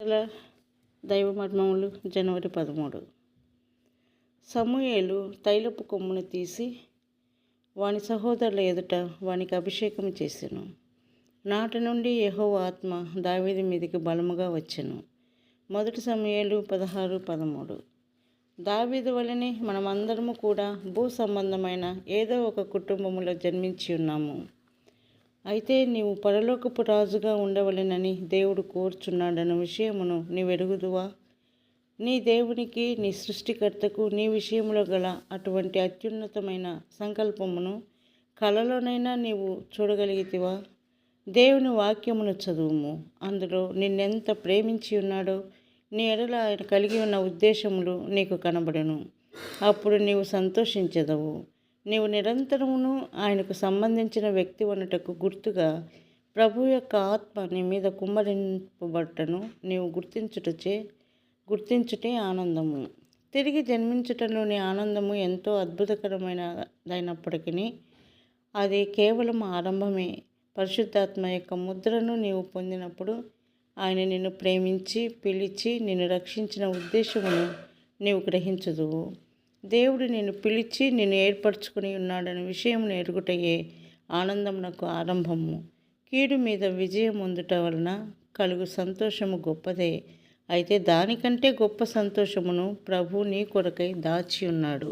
గల దైవ మర్మములు జనవరి 13. సమూయేలు తైలపు కొమ్మును తీసి వాని సహోదరుల ఎదుట వానికి అభిషేకం చేసెను. నాటి నుండి యెహోవా ఆత్మ దావీదు మీదికి బలముగా వచ్చెను. 1 సమూయేలు 16:13. దావీదు వలనే మనమందరము కూడా భూ సంబంధమైన ఏదో ఒక కుటుంబములో జన్మించి ఉన్నాము. అయితే నీవు పరలోకపు రాజుగా ఉండవలెనని దేవుడు కోరుచున్నాడన్న విషయమును నీవెరుగుదువా? నీ దేవునికి, నీ సృష్టికర్తకు నీ విషయంలో గల అటువంటి అత్యున్నతమైన సంకల్పమును కలలోనైనా నీవు చూడగలిగితివా? దేవుని వాక్యమును చదువుము. అందులో నిన్నెంత ప్రేమించి ఉన్నాడో నీ ఎడల ఆయన కలిగి ఉన్న ఉద్దేశములు నీకు కనబడును. అప్పుడు నీవు సంతోషించెదవు. నీవు నిరంతరమును ఆయనకు సంబంధించిన వ్యక్తి వనుటకు గుర్తుగా ప్రభు యొక్క ఆత్మ నీ మీద కుమ్మరింపబట్టను నీవు గుర్తించుటే ఆనందము. తిరిగి జన్మించుటలోని ఆనందము ఎంతో అద్భుతకరమైనదైనప్పటికీ అది కేవలం ఆరంభమే. పరిశుద్ధాత్మ యొక్క ముద్రను నీవు పొందినప్పుడు ఆయన నిన్ను ప్రేమించి పిలిచి నిన్ను రక్షించిన ఉద్దేశమును నీవు గ్రహించుదువు. దేవుడు నిన్ను పిలిచి నిన్ను ఏర్పరచుకుని ఉన్నాడనే విషయమును ఎరుగుటయే ఆనందమునకు ఆరంభము. కీడు మీద విజయం పొందుట వలన కలుగు సంతోషము గొప్పదే. అయితే దానికంటే గొప్ప సంతోషమును ప్రభు నీ కొరకై దాచి ఉన్నాడు.